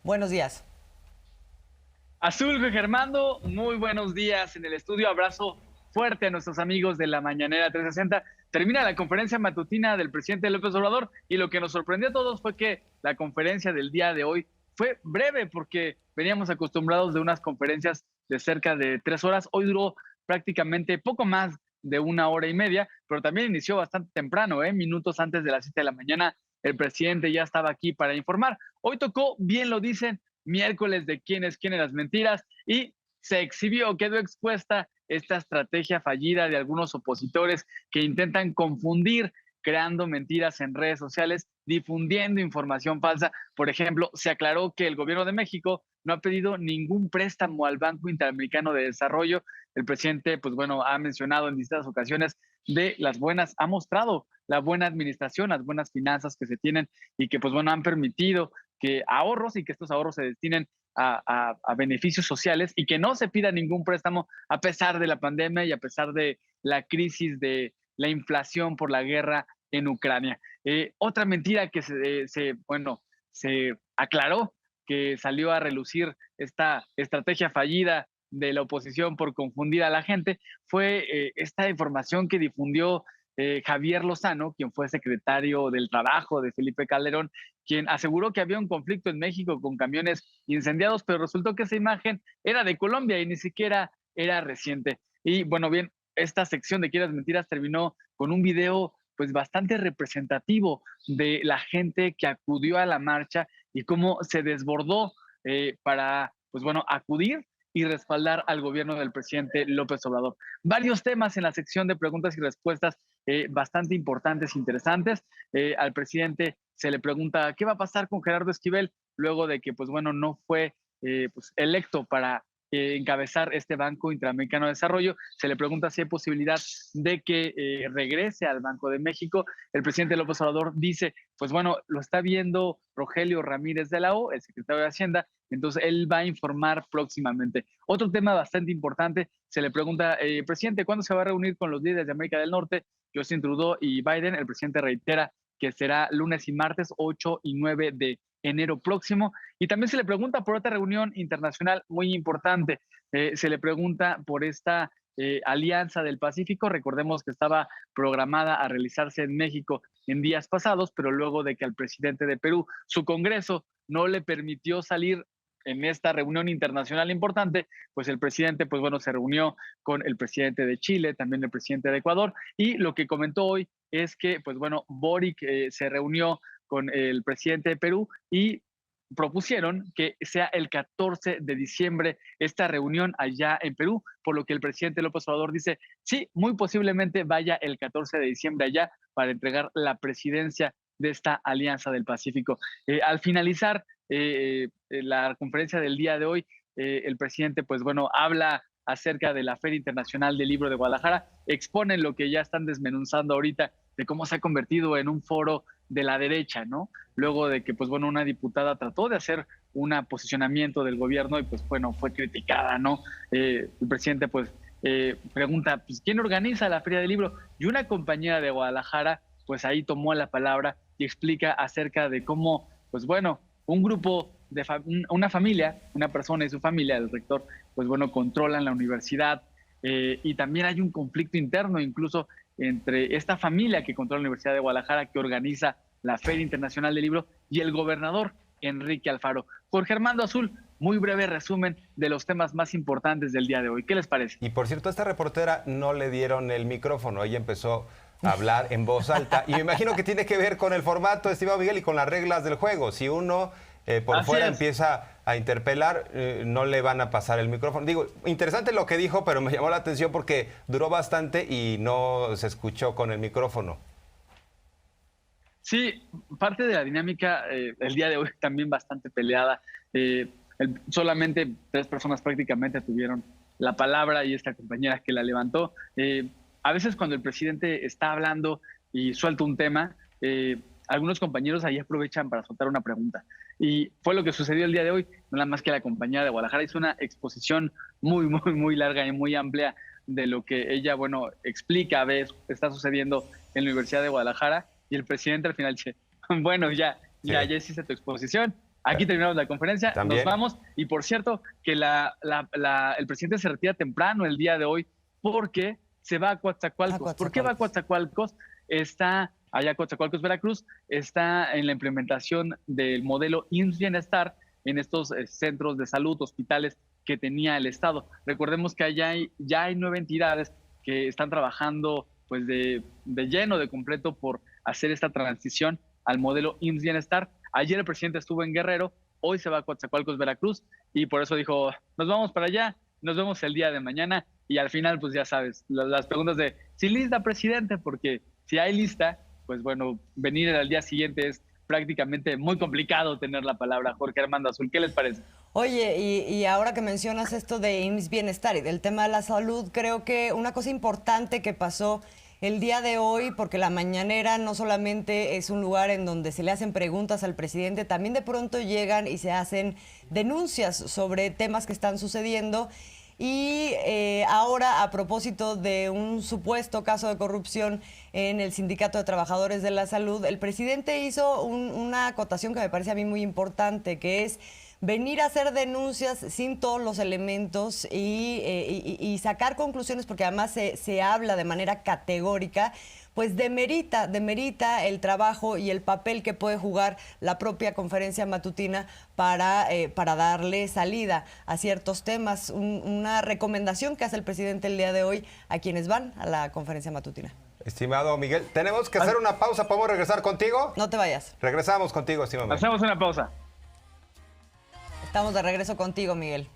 Buenos días. Azul, Germando, muy buenos días en el estudio. Abrazo fuerte a nuestros amigos de la Mañanera 360. Termina la conferencia matutina del presidente López Obrador y lo que nos sorprendió a todos fue que la conferencia del día de hoy fue breve porque veníamos acostumbrados de unas conferencias de cerca de 3 horas. Hoy duró prácticamente poco más de 1 hora y media, pero también inició bastante temprano, minutos antes de las 7 de la mañana. El presidente ya estaba aquí para informar. Hoy tocó, bien lo dicen, miércoles de quién es quién en las mentiras y se exhibió, quedó expuesta esta estrategia fallida de algunos opositores que intentan confundir creando mentiras en redes sociales, difundiendo información falsa. Por ejemplo, se aclaró que el gobierno de México no ha pedido ningún préstamo al Banco Interamericano de Desarrollo. El presidente, pues bueno, ha mencionado en distintas ocasiones de las buenas, ha mostrado la buena administración, las buenas finanzas que se tienen y que, pues bueno, han permitido que ahorros y que estos ahorros se destinen a beneficios sociales y que no se pida ningún préstamo a pesar de la pandemia y a pesar de la crisis de la inflación por la guerra en Ucrania. Otra mentira que se aclaró, que salió a relucir esta estrategia fallida de la oposición por confundir a la gente, fue esta información que difundió Javier Lozano, quien fue secretario del Trabajo de Felipe Calderón, quien aseguró que había un conflicto en México con camiones incendiados, pero resultó que esa imagen era de Colombia y ni siquiera era reciente. Y bueno, bien, esta sección de Quieras Mentiras terminó con un video pues bastante representativo de la gente que acudió a la marcha y cómo se desbordó para, pues bueno, acudir y respaldar al gobierno del presidente López Obrador. Varios temas en la sección de preguntas y respuestas bastante importantes, interesantes. Al presidente se le pregunta qué va a pasar con Gerardo Esquivel luego de que, pues bueno, no fue pues, electo para encabezar este Banco Interamericano de Desarrollo. Se le pregunta si hay posibilidad de que regrese al Banco de México. El presidente López Obrador dice, pues bueno, lo está viendo Rogelio Ramírez de la O, el secretario de Hacienda, entonces él va a informar próximamente. Otro tema bastante importante, se le pregunta, presidente, ¿cuándo se va a reunir con los líderes de América del Norte? Justin Trudeau y Biden. El presidente reitera que será lunes y martes 8 y 9 de enero próximo. Y también se le pregunta por otra reunión internacional muy importante. Se le pregunta por esta Alianza del Pacífico. Recordemos que estaba programada a realizarse en México en días pasados, pero luego de que al presidente de Perú, su Congreso, no le permitió salir en esta reunión internacional importante, pues el presidente, pues bueno, se reunió con el presidente de Chile, también el presidente de Ecuador, y lo que comentó hoy es que, pues bueno, Boric se reunió con el presidente de Perú y propusieron que sea el 14 de diciembre esta reunión allá en Perú, por lo que el presidente López Obrador dice, sí, muy posiblemente vaya el 14 de diciembre allá para entregar la presidencia de esta Alianza del Pacífico. Al finalizar la conferencia del día de hoy, el presidente, pues bueno, habla acerca de la Feria Internacional del Libro de Guadalajara, exponen lo que ya están desmenuzando ahorita de cómo se ha convertido en un foro de la derecha, ¿no? Luego de que, pues bueno, una diputada trató de hacer un posicionamiento del gobierno y, pues bueno, fue criticada, ¿no? El presidente, pues, pregunta, pues, ¿quién organiza la Feria del Libro? Y una compañera de Guadalajara, pues ahí tomó la palabra y explica acerca de cómo, pues bueno, un grupo de una familia, una persona y su familia, el rector, pues bueno, controlan la universidad y también hay un conflicto interno incluso entre esta familia que controla la Universidad de Guadalajara, que organiza la Feria Internacional del Libro, y el gobernador Enrique Alfaro. Jorge Armando Azul, muy breve resumen de los temas más importantes del día de hoy. ¿Qué les parece? Y por cierto, a esta reportera no le dieron el micrófono, ella empezó a hablar en voz alta. Y me imagino que tiene que ver con el formato, estimado Miguel, y con las reglas del juego. Si uno por Así fuera es. empieza a interpelar, no le van a pasar el micrófono. Digo, interesante lo que dijo, pero me llamó la atención porque duró bastante y no se escuchó con el micrófono. Sí, parte de la dinámica el día de hoy también bastante peleada. Solamente 3 personas prácticamente tuvieron la palabra y esta compañera que la levantó. A veces cuando el presidente está hablando y suelta un tema, algunos compañeros ahí aprovechan para soltar una pregunta. Y fue lo que sucedió el día de hoy, nada más que la compañera de Guadalajara hizo una exposición muy larga y muy amplia de lo que ella, bueno, explica, ves, está sucediendo en la Universidad de Guadalajara, y el presidente al final dice, bueno, ya Sí. hiciste tu exposición, Aquí terminamos la conferencia, También. nos vamos. Y por cierto, que el presidente se retira temprano el día de hoy porque se va a Coatzacoalcos. ¿Por qué va a Coatzacoalcos? Está allá Coatzacoalcos, Veracruz, está en la implementación del modelo IMSS Bienestar en estos centros de salud, hospitales que tenía el Estado. Recordemos que allá ya hay 9 entidades que están trabajando pues de lleno, de completo, por hacer esta transición al modelo IMSS Bienestar. Ayer el presidente estuvo en Guerrero, hoy se va a Coatzacoalcos, Veracruz, y por eso dijo, nos vamos para allá, nos vemos el día de mañana, y al final, pues ya sabes, las preguntas de, si lista, presidente, porque si hay lista, pues bueno, venir al día siguiente es prácticamente muy complicado tener la palabra. Jorge Armando Azul, ¿qué les parece? Oye, y ahora que mencionas esto de IMSS Bienestar y del tema de la salud, creo que una cosa importante que pasó el día de hoy, porque la mañanera no solamente es un lugar en donde se le hacen preguntas al presidente, también de pronto llegan y se hacen denuncias sobre temas que están sucediendo. Y ahora, a propósito de un supuesto caso de corrupción en el Sindicato de Trabajadores de la Salud, el presidente hizo una acotación que me parece a mí muy importante, que es venir a hacer denuncias sin todos los elementos y sacar conclusiones, porque además se habla de manera categórica, pues demerita el trabajo y el papel que puede jugar la propia conferencia matutina para darle salida a ciertos temas. Una recomendación que hace el presidente el día de hoy a quienes van a la conferencia matutina. Estimado Miguel, tenemos que hacer una pausa. ¿Podemos regresar contigo? No te vayas. Regresamos contigo, estimado Miguel. Hacemos una pausa. Estamos de regreso contigo, Miguel.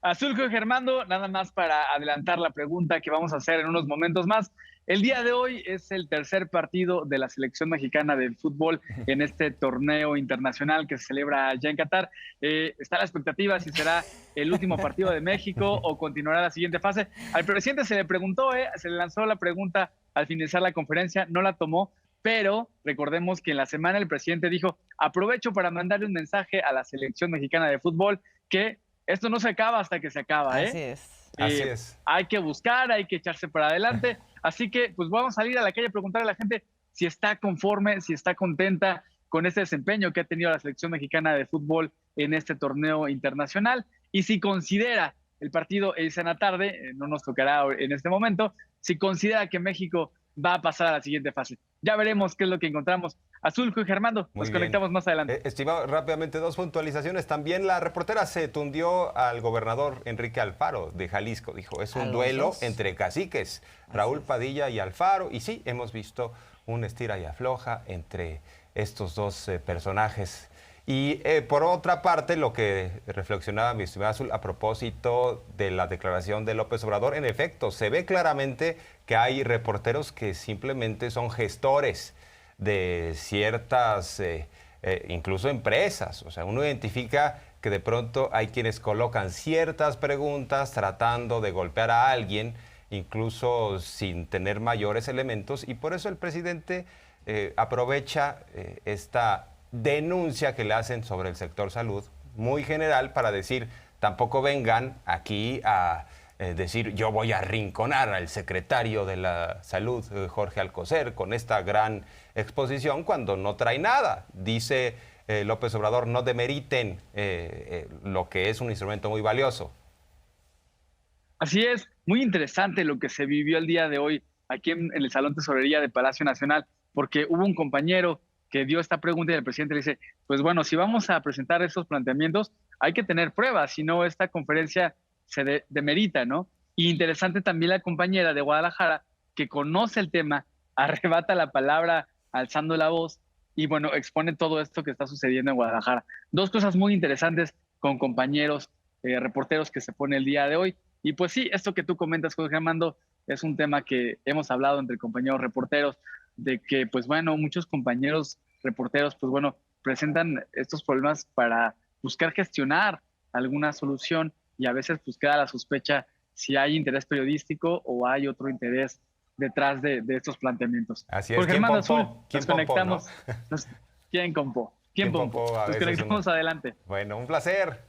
Azul con Germando, nada más para adelantar la pregunta que vamos a hacer en unos momentos más. El día de hoy es el tercer partido de la selección mexicana de fútbol en este torneo internacional que se celebra allá en Qatar. Está la expectativa si será el último partido de México o continuará la siguiente fase. Al presidente se le preguntó, se le lanzó la pregunta al finalizar la conferencia, no la tomó, pero recordemos que en la semana el presidente dijo, aprovecho para mandarle un mensaje a la selección mexicana de fútbol que esto no se acaba hasta que se acaba. Así es. Así es. Hay que buscar, hay que echarse para adelante. Así que pues vamos a salir a la calle a preguntarle a la gente si está conforme, si está contenta con este desempeño que ha tenido la selección mexicana de fútbol en este torneo internacional y si considera, el partido es en la tarde, no nos tocará en este momento, si considera que México va a pasar a la siguiente fase. Ya veremos qué es lo que encontramos. Azul y Germando, nos conectamos más adelante. Estimado, rápidamente, 2 puntualizaciones. También la reportera se tundió al gobernador Enrique Alfaro de Jalisco. Dijo, es un duelo entre caciques, Raúl Padilla y Alfaro. Y sí, hemos visto un estira y afloja entre estos dos personajes. Y por otra parte, lo que reflexionaba mi estimado Azul a propósito de la declaración de López Obrador, en efecto, se ve claramente que hay reporteros que simplemente son gestores de ciertas, incluso empresas. O sea, uno identifica que de pronto hay quienes colocan ciertas preguntas tratando de golpear a alguien, incluso sin tener mayores elementos, y por eso el presidente aprovecha esta denuncia que le hacen sobre el sector salud, muy general, para decir, tampoco vengan aquí a decir, yo voy a arrinconar al secretario de la Salud, Jorge Alcocer, con esta gran exposición, cuando no trae nada. Dice López Obrador, no demeriten lo que es un instrumento muy valioso. Así es, muy interesante lo que se vivió el día de hoy aquí en el Salón Tesorería de Palacio Nacional, porque hubo un compañero que dio esta pregunta y el presidente le dice, pues bueno, si vamos a presentar estos planteamientos, hay que tener pruebas, si no esta conferencia se demerita, ¿no? Y interesante también la compañera de Guadalajara, que conoce el tema, arrebata la palabra alzando la voz y bueno, expone todo esto que está sucediendo en Guadalajara. 2 cosas muy interesantes con compañeros reporteros que se pone el día de hoy. Y pues sí, esto que tú comentas, Jorge Armando, es un tema que hemos hablado entre compañeros reporteros, de que, pues bueno, muchos compañeros reporteros, pues bueno, presentan estos problemas para buscar gestionar alguna solución y a veces pues queda la sospecha si hay interés periodístico o hay otro interés detrás de estos planteamientos. Así es. Jorge Armando Azul, nos conectamos. ¿No? ¿Quién compó? ¿Quién pompó? Nos conectamos adelante. Bueno, un placer.